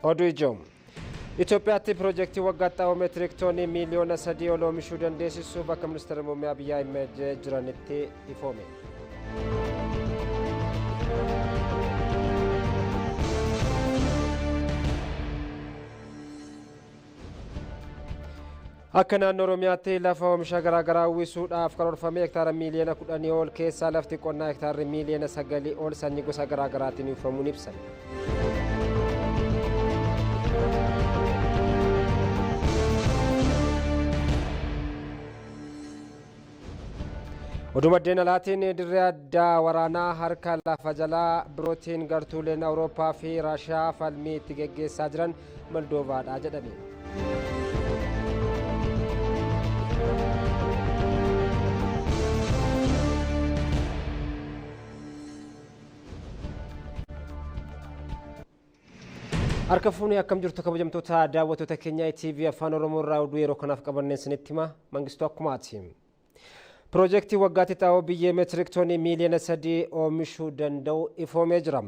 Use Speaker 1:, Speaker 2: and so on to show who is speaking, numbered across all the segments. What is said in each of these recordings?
Speaker 1: Oduijom Itoophiyaatti piroojeektii waggaatti meetirik toonii miiliyoona 3 ol oomishuu dandeessisuuf akka ministeera muummee Abiyyi Ahmed jiranitti ifoome. Akka naannoo Oromiyaatti lafa oomisha garaagaraa uwwisuudhaaf karoorfamee hektaara miiliyoona 10 ol keessaa lafti qonnaa hektaarri miiliyoona 9 ol sanyii gosa garaagaraatiin uwwifamuun ibsan. Oduu maddeen alaatiin dirree addaa waraanaa harka lafa jalaa birootiin gartuuleen Awurooppaa fi Raashiyaa falmii itti geggeessaa jiran Moldoovaadha jedhame. Harka fuunee akkam jirtu kabajamtoota daawwattoota keenya TV Afaan Oromoo irraa oduu yeroo kanaaf qabanneen isinitti hima Mangistuu Akkumaati. Piroojeektii waggaatti xaa'oo biyyee meetirik toonii miiliyoona 3 oomishuu danda'u ifoomee jira.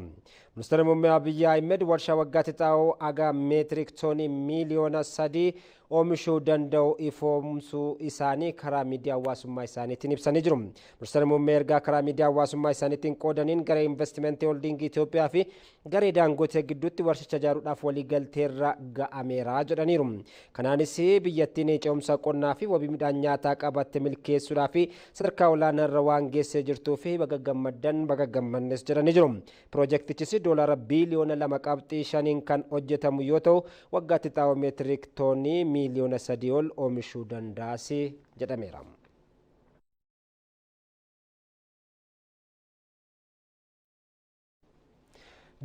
Speaker 1: Ministeerri muummee Abiyyi Ahmed warshaa waggaatti xaa'oo aga meetirik toonii miiliyoona 3 oomishuu danda'u ifoomsuu isaanii karaa miidiyaa hawaasummaa isaaniitiin ibsanii jiru. Ministeerri muummee ergaa karaa miidiyaa hawaasummaa isaaniitiin qoodaniin garee investimentii hooldiingii Itoophiyaa fi garee Daangotee gidduutti warshicha ijaaruudhaaf waliigalteerra ga'ameera jedhaniiru. Kanaanis biyyattiin ce'umsa qonnaa fi wabii midhaan nyaataa qabatte milkeessuudhaa fi sadarkaa olaanaa irra waan geessee jirtuu fi baga gammannes jedhanii jiru. Piroojeektichis doolaara biiliyoona 2.5 kan hojjetamu yoo ta'u waggaatti xaa'oo meetirik toonii miiliyoona 3 ol oomishuu danda'as jedhameera.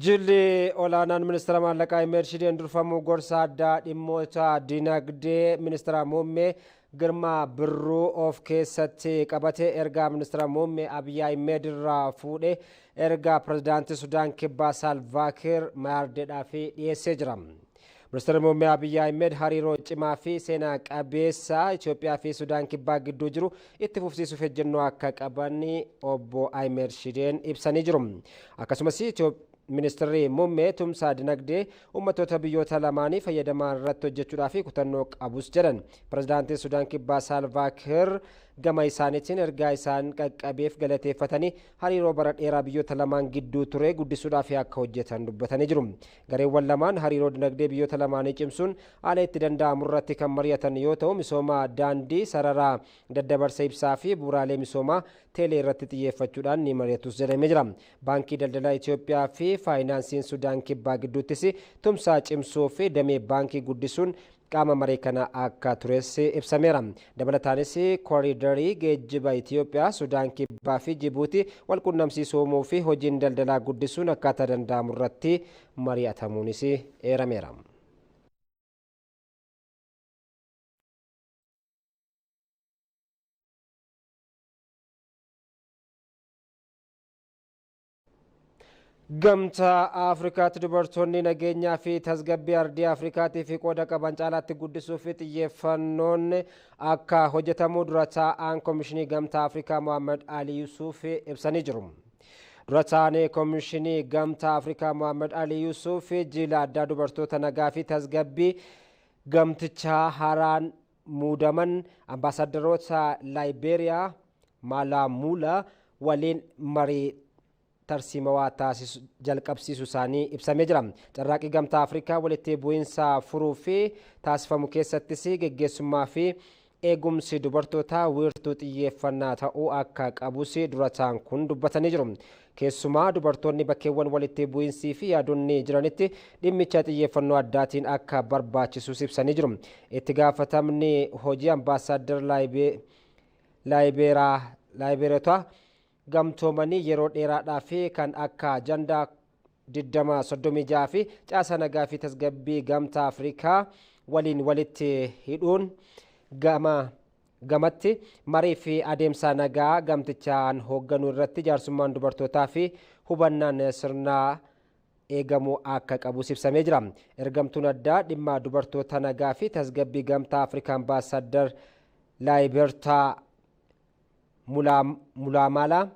Speaker 1: Jilli olaanaan ministeera maallaqaa Ahmed Shideen durfamuu gorsa addaa dhimmoota dinagdee ministeera muummee Girmaa Birruu of keessatti qabate ergaa ministeera muummee Abiyyi Ahmed irraa fuudhee ergaa pirezidaantii Sudaan Kibbaa Saalvaa Kiir Mayaardiidhaaf dhiyeessee jira. Ministeerri muummee Abiyyi Ahmed hariiroo cimaa fi seenaa qabeessa Itoophiyaa fi Sudaan Kibbaa gidduu jiru itti fufsiisuuf ejjennoo akka qaban obbo Ahmed Shideen ibsanii jiru. Akkasumas Ministeerri muummee tumsaa dinagdee uummattoota biyyoota lamaanii fayyadamaa irratti hojjechuudhaaf kutannoo qabus jedhan. Pirezidaantiin Sudaan Kibbaa Saalvaa Kiir gama isaaniitiin ergaa isaan qaqqabeef galateeffatanii hariiroo bara dheeraa biyyoota lamaan gidduu ture guddisuudhaaf akka hojjetan dubbatanii jiru. Gareewwan lamaan hariiroo dinagdee biyyoota lamaanii cimsuun haala itti danda'amu irratti kan mari'atan yoo ta'u misooma daandii sararaa daddabarsa ibsaa fi bu'uuraalee misoomaa teelee irratti xiyyeeffachuudhaan ni mari'atus jedhamee jira. Baankii daldalaa Itoophiyaa fi faayinaansiin Sudaan Kibbaa gidduuttis tumsaa cimsuu fi damee baankii guddisuun qaama maree kana akka tures ibsameera. Dabalataanis kooriidarii geejjiba Itoophiyaa Sudaan Kibbaa fi Jibuutii wal quunnamsiisuu fi hojiin daldalaa guddisuun akkaataa danda'amu irratti mari'atamuunis eerameera. Gamtaa Afrikaatti dubartoonni nageenyaa fi tasgabbii ardii Afrikaatii fi qooda qaban caalaatti guddisuuf xiyyeeffannoon akka hojjetamu dura taa'aan Koomishinii Gamtaa Afrikaa Mohaammed Ali Yuusuf ibsanii jiru. Dura taa'aan Koomishinii Gamtaa Afrikaa Mohaammed Ali Yuusuf jila addaa dubartoota nagaa fi tasgabbii gamtichaa haaraan muudaman ambaasadaroota Laayibeeriyaa Maalamuula waliin marii tarsiimawaa taasisu jalqabsiisu isaanii ibsamee jira. Carraaqii Gamtaa Afrikaa walitti bu'iinsa furuu fi taasifamu keessattis geggeessummaa fi eegumsi dubartootaa wiirtuu xiyyeeffannaa ta'uu akka qabus dura taa'aan kun dubbatanii jiru. Keessumaa dubartoonni bakkeewwan walitti bu'iinsii fi yaadonni jiranitti dhimmicha xiyyeeffannoo addaatiin akka barbaachisus ibsanii jiru. Itti gaafatamni hojii ambaasaaddar Laayibeeriyaa gamtoomanii yeroo dheeraadhaa fi kan akka ajandaa 2036 fi caasa nagaa fi tasgabbii Gamtaa Afrikaa waliin walitti hidhuun gamatti marii fi adeemsa nagaa gamtichaan hoogganuu irratti jaarsummaan dubartootaa fi hubannaan sirnaa eegamuu akka qabus ibsamee jira. Ergamtuun addaa dhimma dubartoota nagaa fi tasgabbii Gamtaa Afrikaa ambaasaaddar Laayibeeriyaa Mulaamaalaa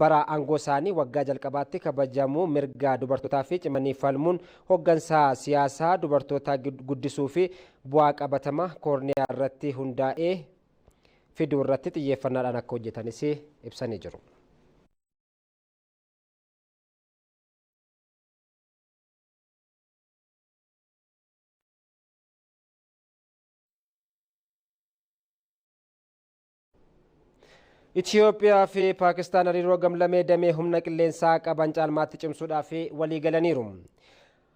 Speaker 1: bara aangoo isaanii waggaa jalqabaatti kabajamu mirga dubartootaa fi cimanii falmuun hooggansa siyaasaa dubartootaa guddisuu fi bu'aa qabatama koorniyaa irratti hundaa'ee fiduu irratti xiyyeeffannaadhaan akka hojjetanis ibsanii jiru. Itoophiyaa fi Paakistaan hariiroo gamlamee damee humna qilleensaa qaban caalmaatti cimsuudhaaf walii galaniiru.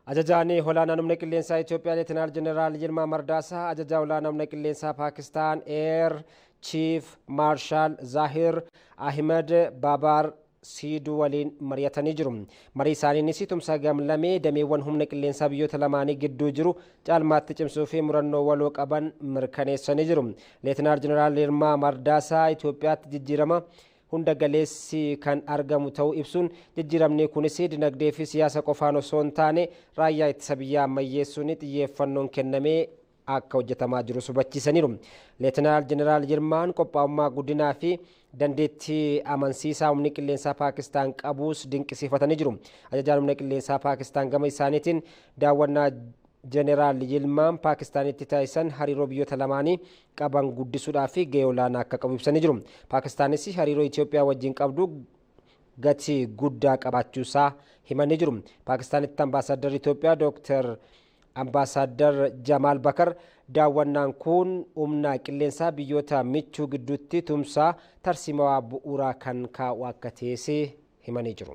Speaker 1: Ajajaan olaanaan humna qilleensaa Itoophiyaa Leetinaal Jeneraal Yilmaa Mardaasaa ajajaa olaanaa humna qilleensaa Paakistaan Eer Chief Maarshaal Zaahir Ahmed Babar Siduu waliin mari'atanii jiru. Marii isaaniinis tumsa gamlamee dameewwan humna qilleensaa biyyoota lamaanii gidduu jiru caalmaatti cimsuu fi murannoo waloo qaban mirkaneessanii jiru. Leetinaal Jeneraal Yilmaa Mardaasaa Itoophiyaatti jijjiirama hunda galeessi kan argamu ta'uu ibsuun jijjiiramni kunis dinagdee fi siyaasa qofaan osoo hin taane raayyaa ittisa biyyaa ammayyeessuun xiyyeeffannoon kennamee akka hojjetamaa jiru hubachiisaniiru. Leetinaal Jeneraal Yilmaan qophaa'ummaa guddinaa fi dandeettii amansiisaa humni qilleensaa Paakistaan qabuus dinqisiifatanii jiru. Ajajaan humna qilleensaa Paakistaan gama isaaniitiin daawwannaa Jeneraal Yilmaan Paakistaanitti taasisan hariiroo biyyoota lamaanii qaban guddisuudhaaf gahee olaanaa akka qabu ibsanii jiru. Paakistaanis hariiroo Itoophiyaa wajjin qabdu gatii guddaa qabaachuusaa himanii jiru. Paakistaanitti ambaasaaddarri Itoophiyaa Dr. Ambaasaadar Jamaal Bakar daawwannaan kun humna qilleensaa biyyoota michuu gidduutti tumsaa tarsiimaa bu'uuraa kan kaa'u akka ta'e himanii jiru.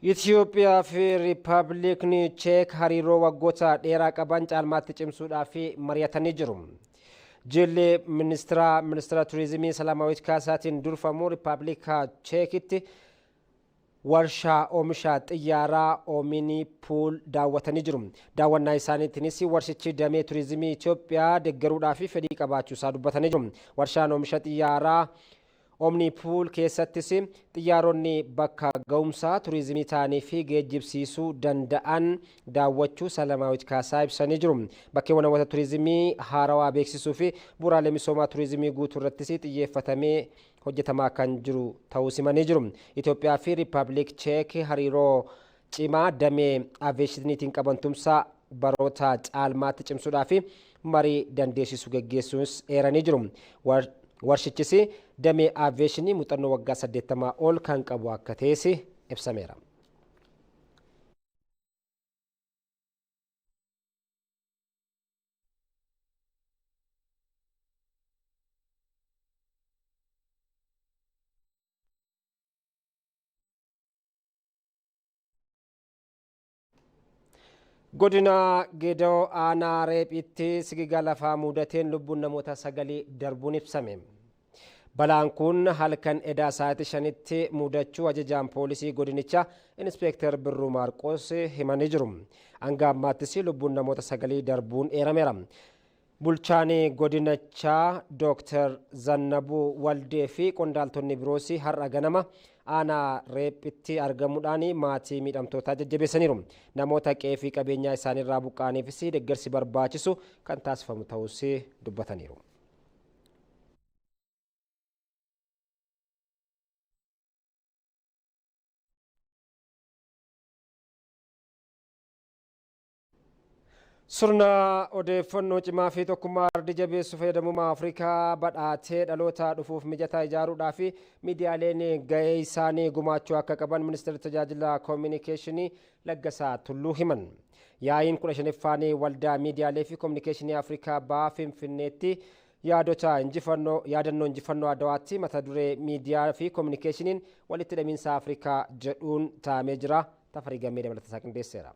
Speaker 1: Itoophiyaa fi Riippaabilikni Cheek hariiroo waggoota dheeraa qaban caalmaatti cimsuudhaaf mari'atanii jiru. Jilli ministeera turizimii Salaamaawit Kaasaatiin durfamu Riippaabilika Cheekitti warshaa oomisha xiyyaaraa Oominii Puul daawwatanii jiru. Daawwannaa isaaniitiinis warshichi damee turizimii Itoophiyaa deeggaruudhaaf fedhii qabaachuusaa dubbatanii jiru. Warshaan oomisha xiyyaaraa Omni Pool keessattis xiyyaaronni bakka ga'umsaa turizimii ta'anii fi geejjibsiisuu danda'an daawwachuu Salaamaawit Kaasaa ibsanii jiru. Bakkeewwan hawwata turizimii haarawaa beeksisuu fi bu'uuraalee misoomaa turizimii guutuu irrattis xiyyeeffatamee hojjetamaa kan jiru ta'uu simanii jiru. Itoophiyaa fi Riippaabilik Cheek hariiroo cimaa damee aviyeeshiniitiin qabantumsaa baroota caalmaatti cimsuudhaa fi marii dandeessisuu gaggeessuus eeranii jiru. Warshichis damee aviyeeshinii muuxannoo waggaa 80 ol kan qabu akka ta'e ibsameera. Godina Geedoo aanaa Reephitti sigigaa lafaa mudateen lubbuun namoota 9 darbuun ibsame. Balaan kun halkan edaa sa'aatii 5tti mudachuu ajajaan poolisii godinichaa Inspektar Birruu Maarqos himanii jiru. Hanga ammaattis lubbuun namoota 9 darbuun eerameera. Bulchaan godinichaa Dr. Zannabuu Waldee fi qondaaltonni biroos har'a ganama aanaa Reephitti argamuudhaan maatii miidhamtootaa jajjabeessaniiru. Namoota qe'ee fi qabeenyaa isaaniirraa buqqa'aniifis deeggarsi barbaachisu kan taasifamu ta'us dubbataniiru. Sirna odeeffannoo cimaa fi tokkummaa ardii jabeessuu fayyadamummaa Afrikaa badhaatee dhaloota dhufuuf mijataa ijaaruudhaaf miidiyaaleen gahee isaanii gumaachuu akka qaban ministeerri tajaajila koominikeeshinii Laggasaa Tulluu himan. Yaa'iin 15ffaan waldaa miidiyaalee fi koominikeeshinii Afrikaa ba'aa Finfinneetti yaadannoo injifannoo Adawaatti mata duree miidiyaa fi koominikeeshiniin walitti hidhamiinsa Afrikaa jedhuun taa'amee jira. Tafarii Gammee dabalataa qindeesseera.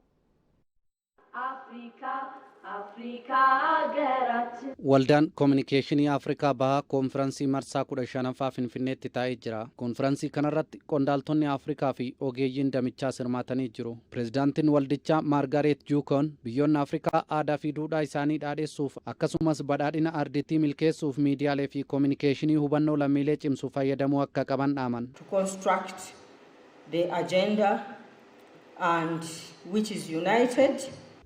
Speaker 2: Waldaan koominikeeshinii Afrikaa bahaa koonfiraansii marsaa 15ffaa Finfinneetti taa'ee jira. Koonfiraansii kanarratti qondaaltonni Afrikaa fi ogeeyyiin damichaa hirmaatanii jiru. Pireezidaantiin waldichaa Maargareet Juukoon biyyoonni Afrikaa aadaa fi duudhaa isaanii dhaadheessuuf akkasumas badhaadhina ardiitti milkeessuuf miidiyaalee fi koominikeeshinii hubannoo lammiilee cimsuu fayyadamuu akka qaban dhaaman.
Speaker 3: To construct the agenda and which is united.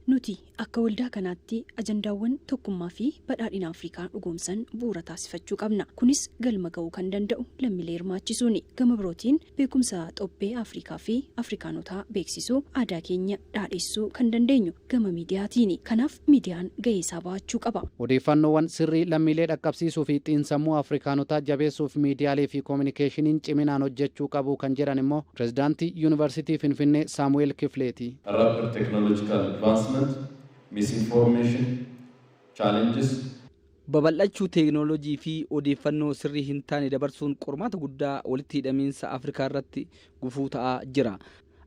Speaker 3: Nuti akka waldaa kanaatti ajandaawwan tokkummaa fi badhaadhina Afrikaa dhugoomsan bu'uura taasifachuu qabna. Kunis galma ga'uu kan danda'u lammiilee hirmaachisuuni. Gama birootiin beekumsa xobbee Afrikaa fi Afrikaanotaa beeksisuu, aadaa keenya dhaadheessuu kan dandeenyu gama miidiyaatiini. Kanaaf miidiyaan gahee isaa bahachuu qaba.
Speaker 2: Odeeffannoowwan sirrii lammiilee dhaqqabsiisuu fi xiinsammuu Afrikaanotaa jabeessuuf miidiyaalee fi koominikeeshiniin ciminaan hojjechuu qabu kan jedhan immoo pirezidaantii Yuunivarsiitii Finfinnee Saamu'eel Kifleeti.
Speaker 4: Rapid technological advancement, misinformation, challenges.
Speaker 5: Babal'achuu teeknooloojii fi odeeffannoo sirrii hin taane dabarsuun qormaata guddaa walitti hidhamiinsa Afrikaa irratti gufuu ta'aa jira.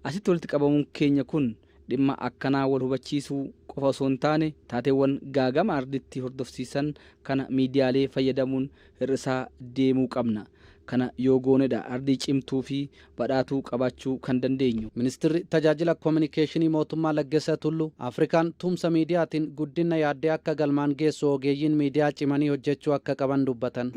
Speaker 5: Asitti walitti qabamuun keenya kun dhimma akkanaa wal hubachiisuu qofa osoo hin taane taateewwan gaagama arditti hordofsiisan kana miidiyaalee fayyadamuun hir'isaa deemuu qabna. Kana yoo goonedha ardii cimtuu fi badhaatuu qabaachuu kan dandeenyu.
Speaker 2: Ministeerri tajaajila koominikeeshinii mootummaa Laggeessaa Tulluu Afrikaan tumsa miidiyaatiin guddina yaaddee akka galmaan geessu ogeeyyiin miidiyaa cimanii hojjechuu akka qaban dubbatan.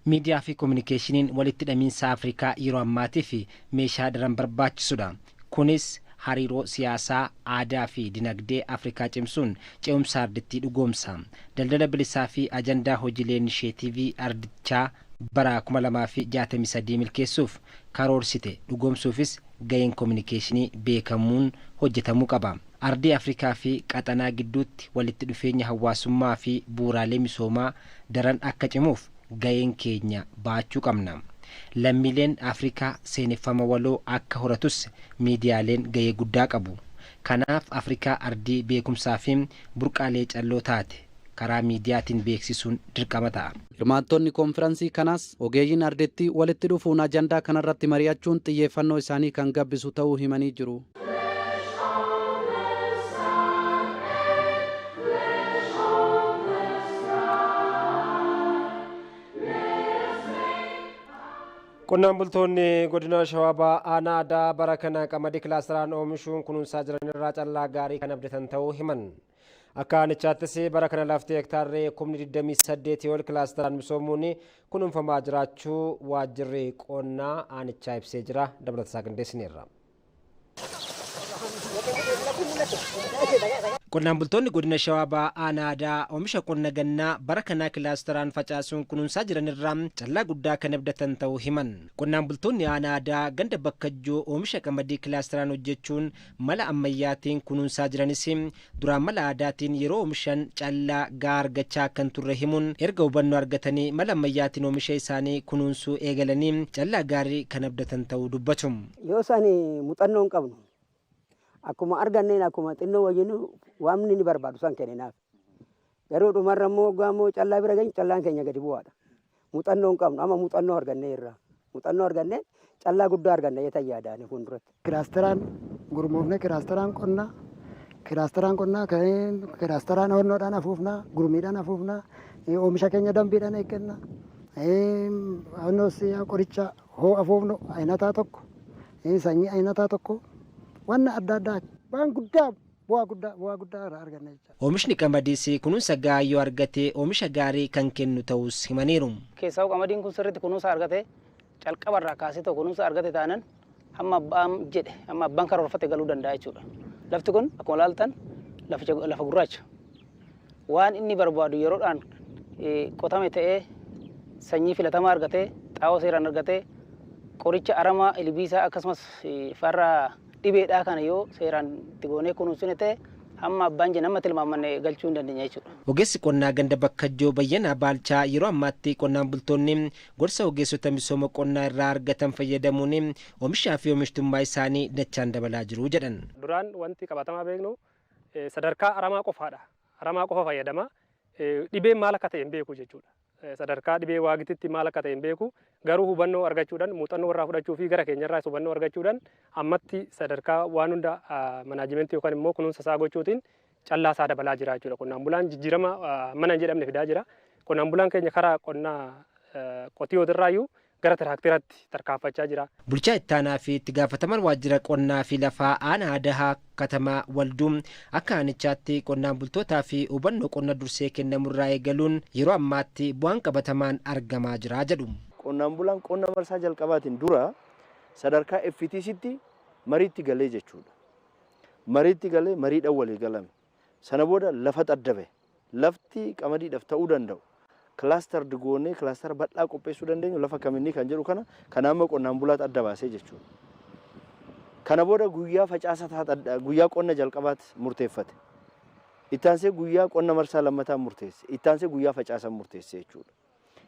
Speaker 1: Miidiyaa fi koominikeeshiniin walitti hidhamiinsa Afrikaa yeroo ammaatii fi meeshaa daran barbaachisudha. Kunis hariiroo siyaasaa, aadaa fi dinagdee Afrikaa cimsuun ce'umsa ardittii dhugoomsa. Daldala bilisaa fi ajandaa hojiilee inisheetivii ardichaa bara 2063 milkeessuuf karoorsite dhugoomsuufis gaheen koominikeeshinii beekamuun hojjetamuu qaba. Ardii Afrikaa fi qaxanaa gidduutti walitti dhufeenya hawaasummaa fi bu'uuraalee misoomaa daran akka cimuuf gaheen keenya baachuu qabna. Lammiileen Afrikaa seeneffama waloo akka horatus miidiyaaleen gahee guddaa qabu. Kanaaf Afrikaa ardii beekumsaa fi burqaalee calloo taate karaa miidiyaatiin beeksisuun dirqama ta'a.
Speaker 2: Hirmaattonni konfiraansii kanaas ogeeyyiin ardittii walitti dhufuun ajandaa kanarratti mari'achuun xiyyeeffannoo isaanii kan gabbisu ta'uu himanii jiru.
Speaker 1: Qonnaan bultoonni godina Shawaa Bahaa aanaa aadaa bara kana qamadii kilaasteraan oomishuun kunuunsaa jiran irraa callaa gaarii kan abdatan ta'uu himan. Akka aanichaattis bara kana lafti hektaarri 28 ol kilaasteraan misoomuun kunuunfamaa jiraachuu waajjirri qonnaa aanichaa ibsee jira. Dabalataa qindeessineerra. Qonnaan bultoonni godina Shawaa Bahaa aanaa aadaa oomisha qonna gannaa bara kanaa kilaasteraan facaasuun kunuunsaa jiran irraa callaa guddaa kan abdatan ta'uu himan. Qonnaan bultoonni aanaa aadaa ganda Bakkajjoo oomisha qamadii kilaasteraan hojjechuun mala ammayyaatiin kunuunsaa jiranis duraan mala aadaatiin yeroo oomishan callaa gahaa argachaa kan turre himuun erga hubannoo argatanii mala ammayyaatiin oomisha isaanii kunuunsuu eegalanii callaa gaarii kan abdatan ta'uu dubbatu.
Speaker 6: Yoo isaan muuxannoo hin qabnu akkuma arganneen akkuma xinnoo wajjin waamni ni barbaadu san kenninaaf. Garuu dhumarra immoo gaamoo callaa bira geenye callaan keenya gadi bu'aadha. Muuxannoo hin qabnu amma muuxannoo argannee irraa. Muuxannoo argannee callaa guddaa argannee yaadaani fuulduratti.
Speaker 7: Kilaasteraan gurmuufne kilaasteraan qonnaa kilaasteraan honnoodhaan hafuufnaa gurmiidhaan hafuufnaa oomisha keenya dambiidhaan eegganna. Honnoos qoricha hoo hafuufnu ayinataa tokko sanyii ayinataa tokko. Wanna adda addaa waan guddaa bu'aa guddaa irraa arganna jechuudha.
Speaker 1: Oomishni qamadiis kunuunsa gahaa yoo argate oomisha gaarii kan kennu ta'us himaniiru.
Speaker 8: Keessaa qamadiin kun sirriitti kunuunsa argate calqabarraa kaasee ta'u kunuunsa argate taanan hamma abbaan karoorfate galuu danda'a jechuudha. Lafti kun akkuma ilaaltan lafa gurraacha. Waan inni barbaadu yeroodhaan qotame ta'ee sanyii filatamaa argatee xaa'oo seeraan argatee qoricha aramaa ilbiisaa akkasumas farra dhibeedhaa kana yoo seeraan itti goonee kunuunsine ta'e hamma abbaan jedhan amma tilmaamanne galchuu hin dandeenya jechuudha.
Speaker 1: Ogeessi qonnaa ganda Bakkajjoo Bayyanaa Baalchaa yeroo ammaatti qonnaan bultoonni gorsa ogeessota misooma qonnaa irraa argatan fayyadamuun oomishaa fi oomishtummaa isaanii dachaan dabalaa jiru jedhan.
Speaker 9: Duraan wanti qabatamaa beeknu sadarkaa aramaa qofaadha. Aramaa qofa fayyadama. Dhibeen maal akka ta'e hin beeku jechuudha. Sadarkaa dhibee waagititti maal akka ta'e hin beeku. Garuu hubannoo argachuudhaan muuxannoo irraa fudhachuu fi gara keenyarraa hubannoo argachuudhaan ammatti sadarkaa waan hunda manaajimentii yookaan immoo kunuunsa isaa gochuutiin callaa isaa dabalaa jira jechuudha. Qonnaan bulaan jijjiirama mana hin jedhamne fidaa jira. Qonnaan bulaan keenya karaa qonnaa qotiyootirraayyuu gara tiraakteratti tarkaanfachaa jira.
Speaker 1: Bulchaa ittaanaa fi itti gaafataman waajjira qonnaa fi lafaa aanaa adahaa katamaa walduun akka aanichaatti qonnaan bultootaa fi hubannoo qonna dursee kennamurraa eegaluun yeroo ammaatti bu'aan qabatamaan argamaa jira jedhu.
Speaker 10: Qonnaan bulaan qonna marsaa jalqabaatiin dura sadarkaa FTCtti mariitti galee jechuudha. mariitti galee mariidhaan walii galame. Sana booda lafa xaddabe. Lafti qamadiidhaaf ta'uu danda'u. Kilaastar digoonee kilaastar bal'aa qopheessuu dandeenyu lafa kaminni kan jedhu kana amma qonnaan bulaatti adda baasee jechuudha. Kana booda guyyaa facaasaa guyyaa qonna jalqabaatti murteeffate. Ittaansee guyyaa qonna marsaa lammataa murteesse. Ittaansee guyyaa facaasaa murteesse jechuudha.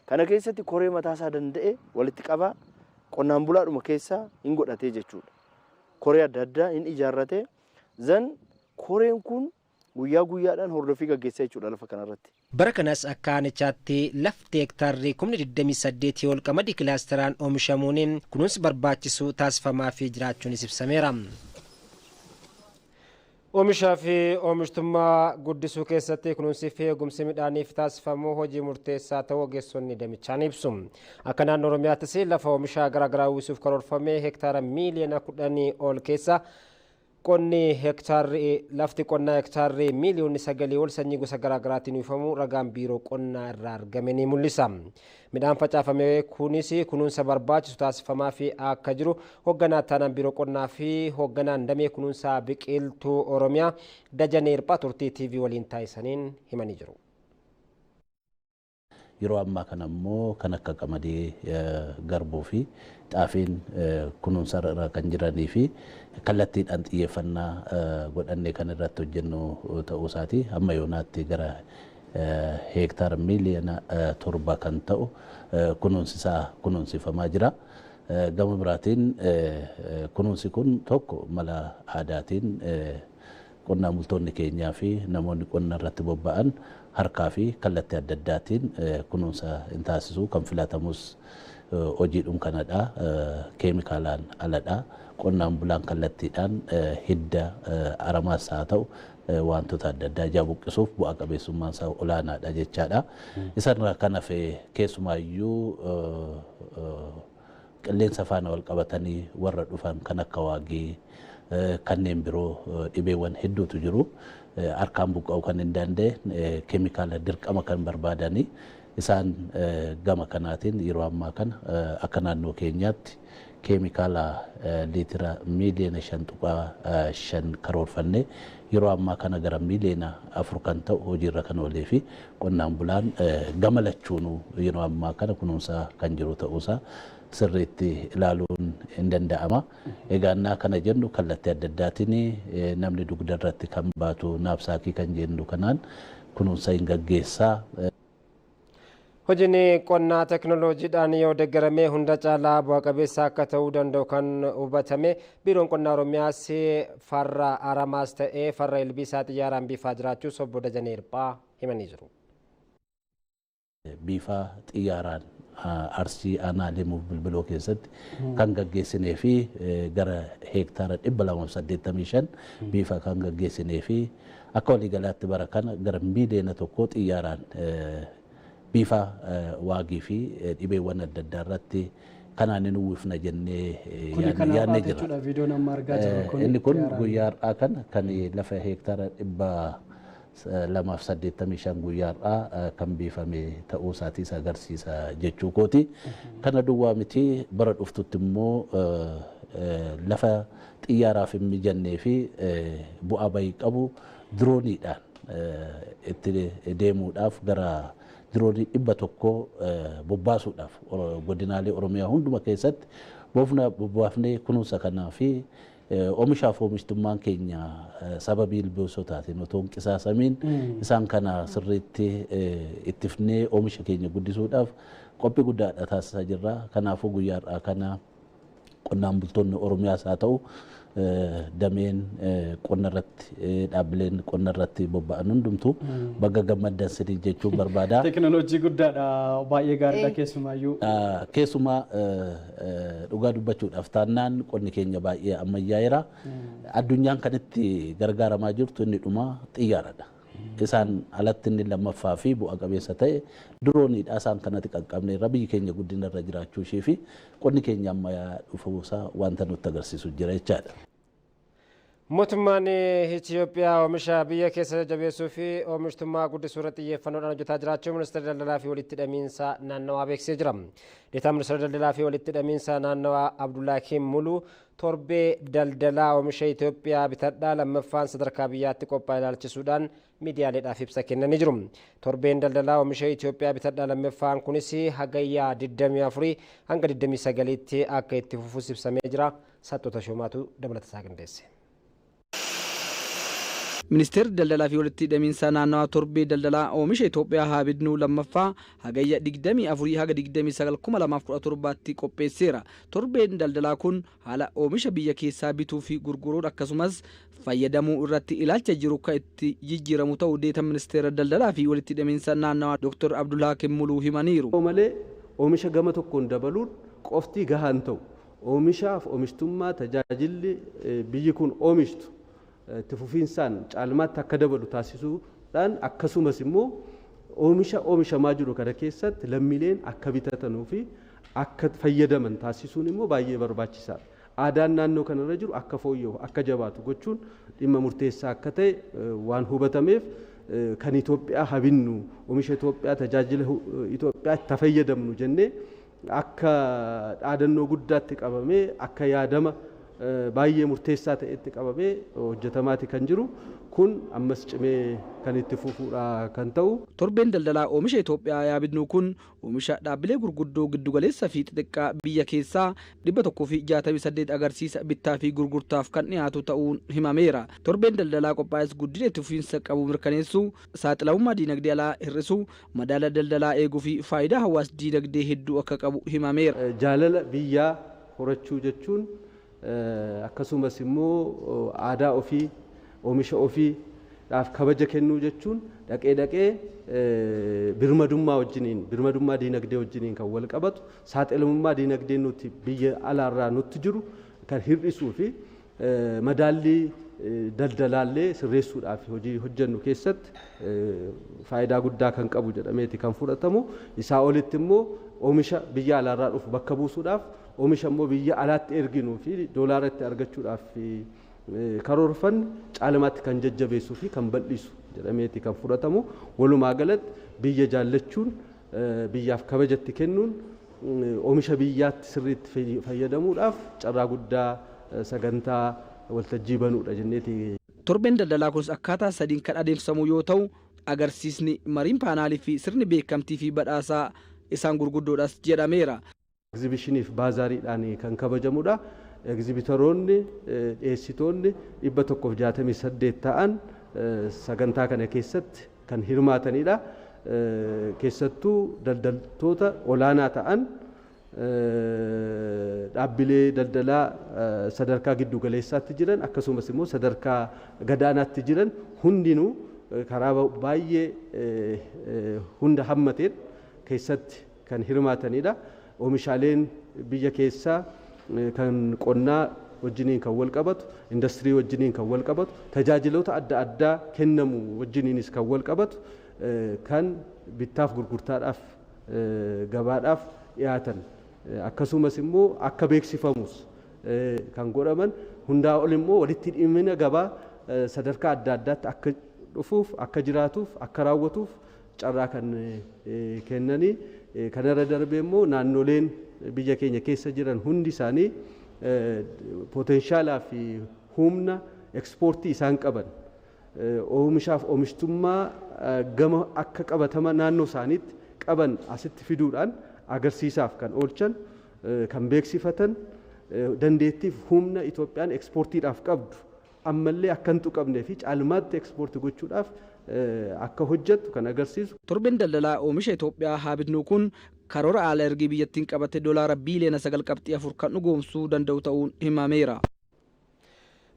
Speaker 10: Kana keessatti koree mataasaa danda'e walitti qabaa qonnaan bulaadhuma keessaa hin godhatee jechuudha. Koree adda addaa hin ijaarrate. Zan koreen kun guyyaa guyyaadhaan hordofii gaggeessaa jechuudha lafa kanarratti.
Speaker 1: Bara kanas akka aanichaatti lafti hektaarri 28 ol qamadii kilaasteraan oomishamuun kunuunsi barbaachisu taasifamaa fi jiraachuunis ibsameera. Oomishaa fi oomishtummaa guddisuu keessatti kunuunsii fi eegumsi midhaaniif taasifamuu hojii murteessaa ta'uu ogeessonni damichaan ibsu. Akka naannoo Oromiyaattis lafa oomishaa garaagaraa uwwisuuf karoorfamee hektaara miiliyoona 10 ol keessa lafti qonnaa hektaarri miiliyoonni 9 ol sanyii gosa garaagaraatiin uwwifamu ragaan biiroo qonnaa irraa argame ni mul'isa. Midhaan facaafame kunis kunuunsa barbaachisu taasifamaa fi akka jiru hoogganaa taanaan biiroo qonnaa fi hoogganaan damee kunuunsaa biqiltuu Oromiyaa Dajanee Hirphaa turtii TV waliin taasisaniin himanii jiru.
Speaker 11: Yeroo ammaa kana immoo kan akka qamadii garbuu fi xaafiin kunuunsa irra kan jiranii fi kallattiidhaan xiyyeeffannaa godhannee kan irratti hojjennu ta'uu isaati. Amma yoonaatti gara hektaara miiliyoona 7 kan ta'u kunuunsifamaa jira. Gama biraatiin kunuunsi kun tokko mala aadaatiin qonnaan bultoonni keenyaa fi namoonni qonna irratti bobba'an harkaa fi kallattii adda addaatiin kunuunsa hin taasisu kan filatamus hojiidhuun kanadha. Keemikaalaan aladha. Qonnaan bulaan kallattiidhaan hidda aramaas haa ta'u wantoota adda addaa ijaa buqqisuuf bu'aa qabeessummaan isaa olaanaadha jechaadha. Isarraa kan hafe keessumaayyuu qilleensa faana wal qabatanii warra dhufan kan akka waagii kanneen biroo dhibeewwan hedduutu jiru. Harkaan buqqa'uu kan hin dandeenye keemikaala dirqama kan barbaadanii isaan gama kanaatiin yeroo ammaa kana akka naannoo keenyaatti keemikaala liitira miiliyoona 5.5 karoorfannee yeroo ammaa kana gara miiliyoona 4 kan ta'u hojiirra kan oolee fi qonnaan bulaan gama lachuunuu yeroo ammaa kana kunuunsaa kan jiru ta'uusaa sirriitti ilaaluun hin danda'ama. Egaa kana jennu kallattii adda addaatiin namni dugda irratti kan baatu naabsaakii kan jennu kanaan kunuunsa hin gaggeessaa.
Speaker 1: Hojiin qonnaa teknooloojiidhaan yoo deeggaramee hunda caalaa bu'aa qabeessa akka ta'uu danda'u kan hubatame biiroon qonnaa Oromiyaas farra aramaas ta'ee farra ilbiisaa xiyyaaraan biifaa jiraachuu obbo Dajanee Hirphaa himanii jiru.
Speaker 11: Biifaa xiyyaaraan Arsii aanaa Limuu Bilbiloo keessatti kan gaggeessinee fi gara hektaara 285 biifaa kan gaggeessinee fi akka waliigalaatti bara kana gara miiliyoona 1 xiyyaaraan bifa waagii fi dhibeewwan adda addaa irratti kanaan hin uwwifna jennee yaadnee jira. Inni kun guyyaa har'aa kana kan lafa hektaara 285 guyyaa har'aa kan biifame ta'uu isaatiis agarsiisa jechuu kooti. Kana duwwaa miti bara dhuftutti immoo lafa xiyyaaraaf hin mijannee fi bu'aa bahii qabu dirooniidhaan itti deemuudhaaf gara diroonii 100 bobbaasuudhaaf godinaalee Oromiyaa hunduma keessatti bobbaafnee kunuunsa kanaa fi oomishaaf oomishtummaan keenya sababii ilbiisotaatiin otoo hin qisaasamiin isaan kana sirriitti ittifnee oomisha keenya guddisuudhaaf qophii guddaadha taasisaa jirra. Kanaafuu guyyaa har'aa kana qonnaan bultoonni Oromiyaas haa ta'u dameen qonna irratti dhaabbileen qonna irratti bobba'an hundumtu baga gammaddan sidii jechuun barbaada.
Speaker 12: Teknooloojii guddaadha baay'ee gaariidha keessumaayyuu.
Speaker 11: Keessumaa dhugaa dubbachuudhaaf taannaan qonni keenya baay'ee ammayyaa'eera. Addunyaan kan itti gargaaramaa jirtu inni dhuma xiyyaaradha. Isaan alatti inni lammaffaa fi bu'a qabeessa ta'e dirooniidha. Isaan kanatti qaqqabnee irra biyyi keenya guddina irra jiraachuu ishee fi qonni keenya ammayyaa dhufuusaa wanta nutti agarsiisu jira jechaadha.
Speaker 1: Mootummaan Itoophiyaa oomisha biyya keessa jabeessuu fi oomishtummaa guddisuu irratti xiyyeeffannoodhaan hojjetaa jiraachuu ministeera daldalaa fi walitti hidhamiinsa naannawaa beeksisee jira. Deetaan ministeera daldalaa fi walitti hidhamiinsa naannawaa Abdullaahi Muluu torbee daldalaa oomisha Itoophiyaa bitadhaa lammaffaan sadarkaa biyyaatti qophaa'e ilaalchisuudhaan miidiyaaleedhaaf ibsa kennanii jiru. Torbeen daldalaa oomisha Itoophiyaa bitadhaa lammaffaan kunis hagayyaa 24 hanga 29tti akka itti fufuus ibsamee jira. Sattota Shumaatu dabalata isaa qindeesse.
Speaker 5: Ministeerri daldalaa fi walitti hidhamiinsa naannawaa torbee daldalaa oomisha Itoophiyaa Haabidnuu lammaffaa hagayya 24 haga 29 2017tti qopheesseera. Torbeen daldalaa kun haala oomisha biyya keessaa bituu fi gurguruun akkasumas fayyadamuu irratti ilaalcha jiru kan itti jijjiiramu ta'uu deeta ministeera daldalaa fi walitti hidhamiinsa naannawaa Dr. Abdullaakim Muluu himaniiru.
Speaker 13: Malee oomisha gama tokkoon dabaluun qofti gahaan ta'u oomishaaf oomishtummaa tajaajilli biyyi kun oomishtu itti fufiinsaan caalmaatti akka dabalu taasisuudhaan akkasumas immoo oomishamaa jiru kana keessatti lammiileen akka bitatanuu fi akka fayyadaman taasisuun immoo baay'ee barbaachisaadha. Aadaan naannoo kanarra jiru akka fooyya'u akka jabaatu gochuun dhimma murteessaa akka ta'e waan hubatameef kan Itoophiyaa habinnu oomisha Itoophiyaa tajaajila Itoophiyaa itti fayyadamnu jennee akka dhaadannoo guddaatti qabamee akka yaadama baay'ee murteessaa ta'etti qabamee hojjetamaati kan jiru kun ammas cimee kan itti fufuudha kan ta'u.
Speaker 5: Torbeen daldalaa oomisha Itoophiyaa yaabidnuu kun oomisha dhaabbilee gurguddoo giddugaleessa fi xixiqqaa biyya keessaa 168 agarsiisa bittaa fi gurgurtaaf kan dhiyaatu ta'uun himameera. Torbeen daldalaa qophaa'es guddina itti fufiinsa qabu mirkaneessuu, saaxilamummaa diinagdee alaa hir'isuu, madaala daldalaa eeguu fi faayidaa hawaas diinagdee hedduu akka qabu himameera.
Speaker 13: Jaalala biyyaa horachuu jechuun akkasumas immoo aadaa ofii oomisha ofiidhaaf kabaja kennuu jechuun dhaqee birmadummaa diinagdee wajjiniin kan wal qabatu saaxilamummaa diinagdee nuti biyya alaarraa nutti jiru kan hir'isuu fi madaallii daldalaallee sirreessuudhaaf hojii hojjennu keessatti faayidaa guddaa kan qabu jedhameeti kan fudhatamu. Isaa olitti immoo oomisha biyya alaarraa dhufu bakka buusuudhaaf oomisha immoo biyya alaatti erginuu fi doolaaratti argachuudhaaf karoorfanne caalmaatti kan jajjabeessuu fi kan bal'isu jedhameeti kan fudhatamu. Walumaa galatti biyya jaallachuun biyyaaf kabajatti kennuun oomisha biyyaatti sirriitti fayyadamuudhaaf carraa guddaa sagantaa waltajjii banuudha jenneeti.
Speaker 5: Torbeen daldalaa kunis akkaataa sadiin kan adeemsifamu yoo ta'u agarsiisni mariin paanaalii fi sirni beekamtii fi badhaasaa isaan gurguddoodhas jedhameera.
Speaker 13: Egzibishiniif baazaariidhaan kan kabajamudha. Egzibitoroonni dhiyeessitoonni 168 ta'an sagantaa kana keessatti kan hirmaatanidha. Keessattuu daldaltoota olaanaa ta'an dhaabbilee daldalaa sadarkaa giddu galeessaatti jiran akkasumas immoo sadarkaa gadaanaatti jiran hundinuu karaa baay'ee hunda hammateen keessatti kan hirmaatanidha. Oomishaaleen biyya keessaa kan qonnaa wajjiniin kan wal qabatu, industirii wajjiniin kan wal qabatu, tajaajiloota adda addaa kennamu wajjiniinis kan wal qabatu kan bittaaf gurgurtaadhaaf gabaadhaaf dhiyaatan akkasumas immoo akka beeksifamus kan godhaman hundaa ol immoo walitti dhimma gabaa sadarkaa adda addaatti akka dhufuuf akka jiraatuuf akka raawwatuuf carraa kan kennanii kanarra darbee immoo naannoleen biyya keenya keessa jiran hundi isaanii poteenshaalaa fi humna ekspoortii isaan qaban oomishaaf oomishtummaa gama akka qabatama naannoo isaaniitti qaban asitti fiduudhaan agarsiisaaf kan oolchan kan beeksifatan dandeettiif humna Itoophiyaan ekspoortiidhaaf qabdu ammallee akka hin tuqamnee fi caalmaatti ekspoortii gochuudhaaf akka hojjettu kan agarsiisu.
Speaker 5: Torbeen daldalaa oomisha Itoophiyaa Haabidnuu kun karoora haala ergii biyyattiin qabate doolaara biiliyoona 9.4 kan dhugoomsuu danda'u ta'uun himameera.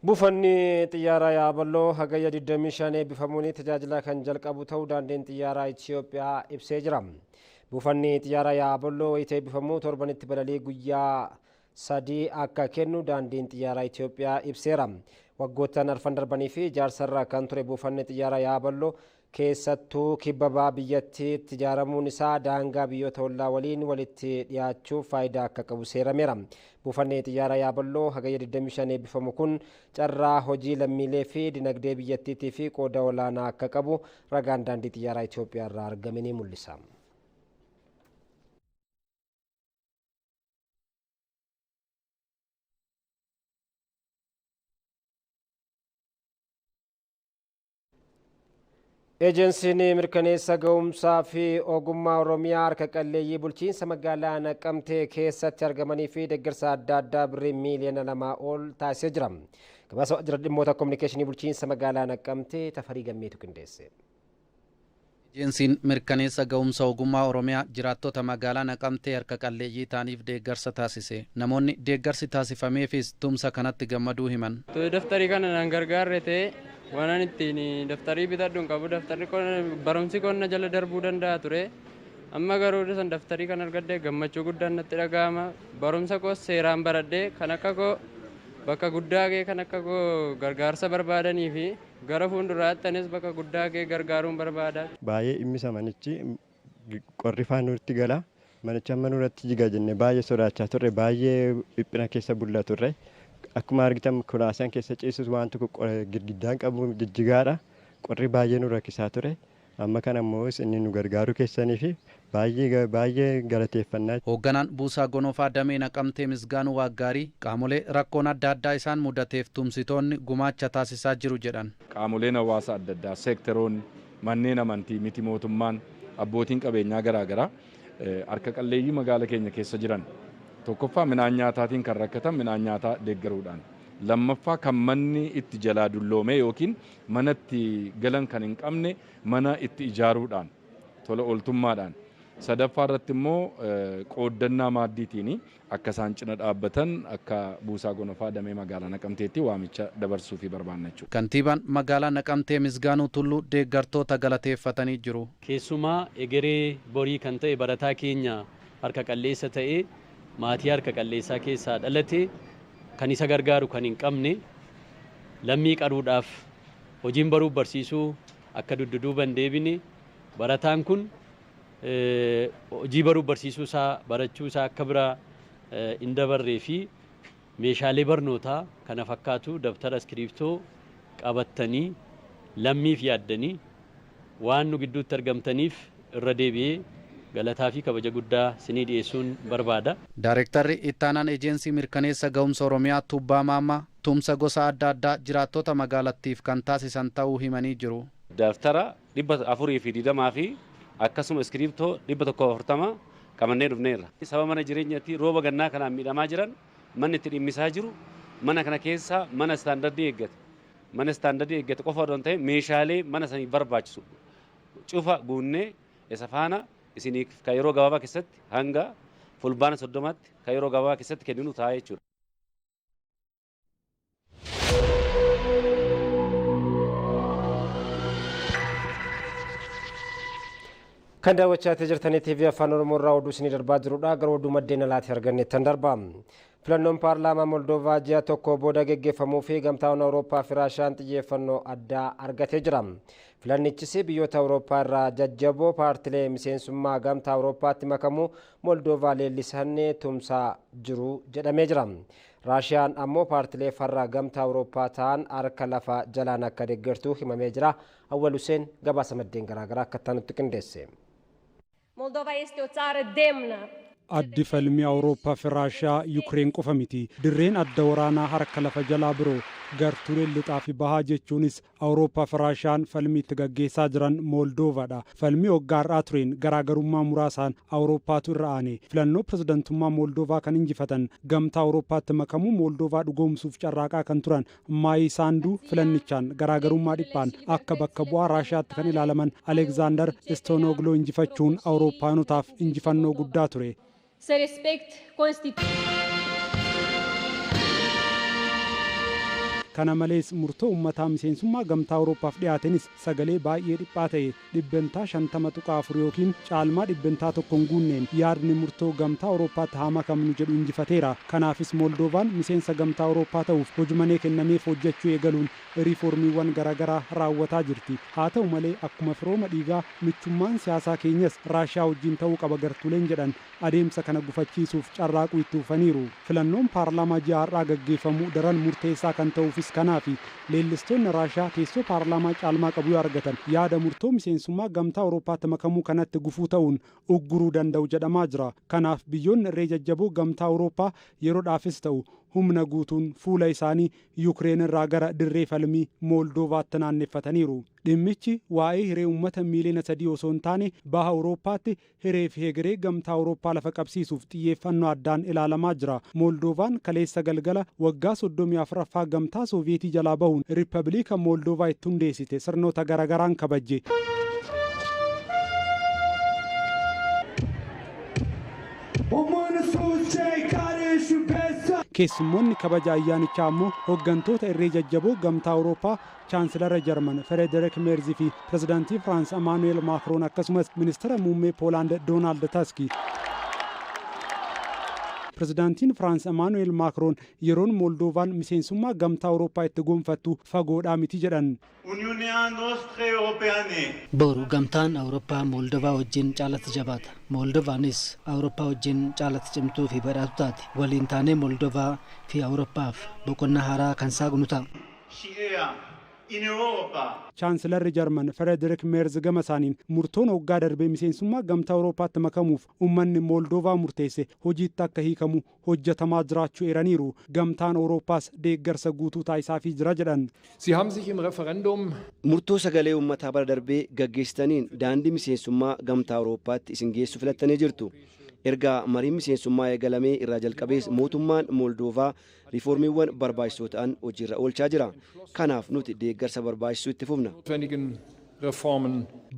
Speaker 1: Buufanni xiyyaaraa Yaaballoo hagayya 25 eebbifamuun tajaajila kan jalqabu ta'uu daandiin xiyyaaraa Itoophiyaa ibsee jira. Buufanni xiyyaaraa Yaaballoo wayita eebbifamuu torbanitti balalii guyyaa 3 akka kennu daandiin xiyyaaraa Itoophiyaa ibseera. Waggoottan arfan darbanii fi ijaarsarraa kan ture buufanni xiyyaaraa Yaaballoo keessattuu kibba biyyattiitti ijaaramuun isaa daangaa biyyoota ollaa waliin walitti dhiyaachuuf faayidaa akka qabu seerameera. Buufanni xiyyaaraa Yaaballoo hagayya 25 eebbifamu kun carraa hojii lammiilee fi dinagdee biyyattiitii fi qooda olaanaa akka qabu ragaan daandii xiyyaaraa Itoophiyaa irraa argame ni mul'isa. Ejensiin mirkaneessa ga'umsaa fi ogummaa Oromiyaa harka qalleeyyii bulchiinsa magaalaa Naqqamtee keessatti argamanii fi deeggarsa adda addaa birrii miiliyoona 2 ol taasisee jira. Gabaasa waajjira dhimmoota kominikeeshinii bulchiinsa magaalaa Naqqamtee Tafarii Gammeetu qindeesse.
Speaker 2: Ejensiin mirkaneessa ga'umsa ogummaa Oromiyaa jiraattota magaalaa Naqqamtee harka qalleeyyii ta'aniif deeggarsa taasise. Namoonni deeggarsi taasifameefis tumsa kanatti gammaduu himan.
Speaker 14: Daftarii kana nan gargaarre ta'e waan ittiin daftarii bitadhuun qabu daftarri barumsi qonna jala darbuu danda'a ture. Amma garuu san daftarii kan argadde gammachuu guddaan natti dhaga'ama. Barumsa koos seeraan baradhee kan akka koo bakka guddaa kee kan akka koo gargaarsa barbaadanii fi gara fuulduraattanis bakka guddaa kee gargaaruun barbaada.
Speaker 15: Baay'ee immisa manichi qorri faan nutti gala. Manicha amma nurratti jiga jenne baay'ee sodaachaa turre baay'ee dhiphina keessa bullaa turre. Akkuma argitan kolaasaan keessa ciisus waan tokko girgiddaan qabu jijjigaadha. Qorri baay'ee nu rakkisaa ture. Amma kana immoo inni nu gargaaru keessanii fi baay'ee galateeffannaa.
Speaker 2: Hoogganaan Buusaa Gonofaa Damee Naqamtee Misgaanuu Waaggaarii qaamolee rakkoon adda addaa isaan mudateef tumsitoonni gumaacha taasisaa jiru jedhan.
Speaker 16: Qaamoleen hawaasa adda addaa seektaroonni manneen amantii miti mootummaan abbootiin qabeenyaa garaagaraa harka qalleeyyii magaala keenya keessa jiran tokkoffaa midhaan nyaataatiin kan rakkatan midhaan nyaataa deeggaruudhaan lammaffaa kan manni itti jalaa dulloome yookiin mana itti galan kan hin qabne mana itti ijaaruudhaan tola ooltummaadhaan sadaffaa irratti immoo qooddannaa maaddiitiin akka isaan cina dhaabbatan akka Buusaa Gonofaa Damee magaalaa Naqamteetti waamicha dabarsuu fi barbaanna jechuudha.
Speaker 2: Kantiibaan magaalaa Naqamtee Misgaanuu Tulluu deeggartoota galateeffatanii jiru.
Speaker 17: Keessumaa egeree borii kan ta'e barataa keenya harka qalleessa ta'e maatii harka qalleessaa keessaa dhalate kan isa gargaaru kan hin qabne lammii qaruudhaaf hojiin baruu barsiisuu akka dudduuban deebine barataan kun hojii baruu barsiisuu isaa barachuu isaa akka biraa hin dabarree fi meeshaalee barnootaa kana fakkaatu dabtara iskiriiptoo qabattanii lammiif yaaddanii waan nu gidduutti argamtaniif irra deebi'ee galataa fi kabaja guddaa sinii dhiyeessuun barbaada.
Speaker 2: Daareektarri ittaanaan ejensii mirkaneessa ga'umsa Oromiyaa Tubbaa Maammaa tumsa gosa adda addaa jiraattota magaalattiif kan taasisan ta'uu himanii jiru.
Speaker 18: Daftara 420 fi akkasuma iskiriiptoo 140 qabannee dhufneerra. Sababa mana jireenyaatti rooba gannaa kanaan miidhamaa jiran manni itti dhimmisaa jiru mana kana keessa mana istaandardii eeggate. Mana istaandardii eeggate qofa odoo hin ta'in meeshaalee mana sanii barbaachisu cufa guunnee isa faana isiniif kan yeroo gabaabaa keessatti hanga fulbaana 30tti kan yeroo gabaabaa keessatti kenninu ta'a jechuudha.
Speaker 1: Kan daawwachaa jirtanii TV Afaan Oromoo irraa oduu isinii darbaa jirudha. Gara oduu maddeen alaatti arganneettan darba. Filannoon paarlaamaa Moldoovaa ji'a tokko booda geggeeffamuu fi gamtaan Awurooppaa fi Raashiyaan xiyyeeffannoo addaa argatee jira. Filannichis biyyoota Awurooppaa irraa jajjaboo paartilee miseensummaa gamtaa Awurooppaatti makamuu Moldoovaa leellisan tumsaa jiru jedhamee jira. Raashiyaan ammoo paartilee farra gamtaa Awurooppaa ta'an harka lafa jalaan akka deeggartu himamee jira. Awwal Huseen gabaasa maddeen garaagaraa akka nutti qindeesse.
Speaker 19: Moldova este o țară demnă.
Speaker 20: Addi falmii Awurooppaa fi Raashiyaa Yukireen qofa miti. Dirreen adda waraanaa harka lafa jalaa biroo gartuuleen lixaa fi bahaa jechuunis Awurooppaa fi Raashiyaan falmii itti gaggeessaa jiran Moldoovaadha. Falmii waggaa har'aa tureen garaagarummaa muraasaan Awurooppaatu irra aane. Filannoo pirezidantummaa Moldoovaa kan injifatan gamtaa Awurooppaatti makamuu Moldoovaa dhugoomsuuf carraaqaa kan turan Maayi Saanduu filannichaan garaagarummaa dhiphaan akka bakka bu'aa Raashiyaatti kan ilaalaman Aleksaandar Stonogloo injifachuun Awurooppaanotaaf injifannoo guddaa ture.
Speaker 19: Să respect Constituția.
Speaker 20: Kana malees murtoo uummataa miseensummaa gamtaa Awurooppaaf dhiyaatenis sagalee baay'ee dhiphaa ta'e dhibbentaa 50.4 yookiin caalmaa dhibbentaa tokkoon guunneen yaadni murtoo gamtaa Awurooppaatti haa makamnu jedhu injifateera. Kanaafis Moldoovaan miseensa gamtaa Awurooppaa ta'uuf hojimalee kennameef hojjechuu eegaluun riiformiiwwan garaagaraa raawwataa jirti. Haa ta'u malee akkuma firooma dhiigaa michummaan siyaasaa keenyas Raashiyaa wajjin ta'uu qaba gartuuleen jedhan adeemsa kana gufachiisuuf carraaquu itti fufaniiru. Filannoon paarlaamaa ji'a har'aa gaggeeffamu daran murteessaa kan ta'uufis kanaafi leellistoonni Raashiyaa teessoo paarlaamaa caalmaa qabu yoo argatan yaada murtoo miseensummaa gamtaa Awurooppaatti makamuu kanatti gufuu ta'uun ugguruu danda'u jedhamaa jira. Kanaaf biyyoonni irree jajjaboo gamtaa Awurooppaa yeroodhaafis ta'u humna guutuun fuula isaanii Yuukireen irraa gara dirree falmii Moldoovaatti naanneeffataniiru. Dhimmichi waa'ee hiree uummata miiliyoona 3 osoo hin taane baha Awurooppaatti hiree fi hegeree gamtaa Awurooppaa lafa qabsiisuuf xiyyeeffannoo addaan ilaalamaa jira. Moldoovaan kaleessa galgala waggaa 34ffaa gamtaa Sooviyetii jalaa bahuun Riippaabiliika Moldoovaa itti hundeessite sirnoota garagaraan kabajje. Keessummoonni kabaja ayyaanichaa ammoo hooggantoota irree jajjaboo gamtaa Awurooppaa chaansilara Jarman Frederik Meerz fi pirezidaantii Firaans Emmanuel Macron akkasumas ministeera muummee Poolaand Doonaald Tusk. Pirezidaantiin Firaans Emmanuel Macron yeroon Moldoovaan miseensummaa gamtaa Awurooppaa itti gonfattu fagoodhaa miti jedhan.
Speaker 21: Boru gamtaan Awurooppaa Moldovaa wajjin caalatti jabaata. Moldovaanis Awurooppaa wajjin caalatti cimtuu fi badhaatu taate. Waliin taanee Moldovaa fi Awurooppaaf boqonnaa haaraa kan saaqnu ta'a.
Speaker 20: Chaansilarri Jarman Frederik Meerz gama isaaniin murtoon waggaa darbee miseensummaa gamtaa Awurooppaatti makamuuf uummanni Moldoovaa murteesse hojiitti akka hiikamu hojjetamaa jiraachuu eeraniiru. Gamtaan Awurooppaas deeggarsa guutuu taasisaafii jira jedhan.
Speaker 22: Murtoo sagalee uummataa bara darbee gaggeessitaniin daandii miseensummaa gamtaa Awurooppaatti isin geessu filattanii jirtu. Erga mariin miseensummaa eegalamee irraa jalqabees mootummaan Moldoovaa riiformiiwwan barbaachisoo ta'an hojiirra oolchaa jira. Kanaaf nuti deeggarsa barbaachisu itti fufna.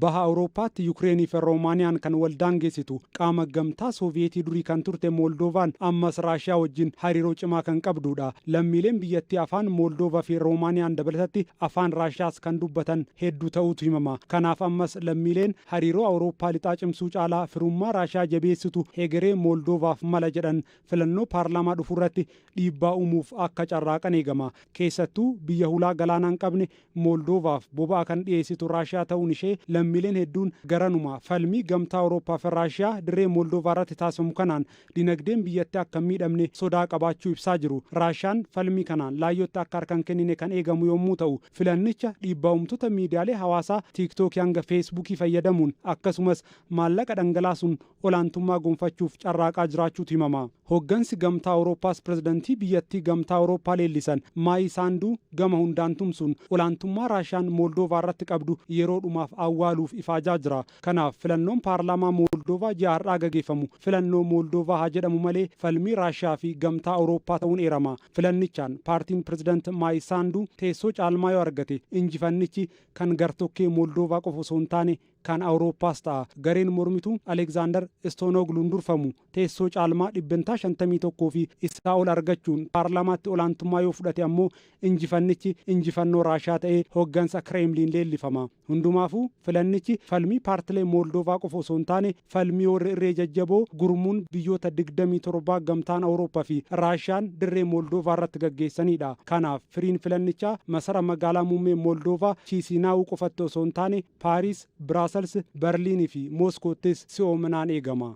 Speaker 20: Baha Awurooppaatti Yuukireenii fi Roomaaniyaan kan waldaan geessitu qaama gamtaa Sooviyetii durii kan turte Moldoovaan ammas Raashiyaa wajjin hariiroo cimaa kan qabdudha. Lammiileen biyyattii afaan Moldoovaa fi Roomaaniyaan dabalatatti afaan Raashiyaas kan dubbatan hedduu ta'uutu himama. Kanaaf ammas lammiileen hariiroo Awurooppaa lixaa cimsuu caalaa firummaa Raashiyaa jabeessitu hegeree Moldoovaaf mala jedhan filannoo paarlaamaa dhufurratti dhiibbaa uumuuf akka carraaqan eegama. Keessattuu biyya hulaa galaanaa hin qabne Moldoovaaf boba'aa kan dhiyeessitu Raashiyaa ta'uun ishee lammiileen hedduun garanuma falmii gamtaa Awurooppaa fi Raashiyaa dirree Moldoovaa irratti taasifamu kanaan dinagdeen biyyattii akka hin miidhamne sodaa qabaachuu ibsaa jiru. Raashiyaan falmii kanaan laayyootti akka harka hin kennine kan eegamu yommuu ta'u filannicha dhiibbaa uumtoota miidiyaalee hawaasaa tiiktookii hanga feesbuukii fayyadamuun akkasumas maallaqa dhangalaasuun olaantummaa gonfachuuf carraaqaa jiraachuutu himama. Hooggansi gamtaa Awurooppaas pirezidantii biyyattii gamtaa Awurooppaa leellisan Maayi Saanduu gama hundaan tumsuun olaantummaa Raashiyaan Moldoovaa irratti qabdu yeroo dhumaaf awwaaluuf ifaajaa jira. Kanaaf filannoon paarlaamaa Moldoovaa ji'a har'aa gaggeeffamu filannoo Moldoovaa haa jedhamu malee falmii Raashiyaa fi gamtaa Awurooppaa ta'uun eerama. Filannichaan paartiin pirezidaant Maayi Saanduu teessoo caalmaa yoo argate injifannichi kan gartokkee Moldoovaa qofa osoo hin taane kan Awurooppaas ta'a. Gareen mormituu Aleksaandar Stoonogluun durfamu teessoo caalmaa 51 fi isaa ol argachuun paarlaamaatti olaantummaa yoo fudhate ammoo injifannichi injifannoo Raashiyaa ta'ee hooggansa Kireemliin leellifama. Hundumaafuu filannichi falmii paartilee Moldoovaa qofa osoo hin taane falmii warra irree jajjaboo gurmuun biyyoota 27 gamtaan Awurooppaa fi Raashiyaan dirree Moldoovaa irratti gaggeessanidha. Kanaaf firiin filannichaa masara magaalaa muummee Moldoovaa Chiisiinaa'uu qofatti osoo hin taane Paariis, Biraasels, Berliinii fi Mooskoottis si'oominaan eegama.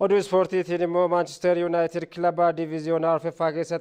Speaker 1: Oduu ispoortiitiin immoo Maanchister Yuunaayitid kilaba diviiziyoonaa arfaffaa keessa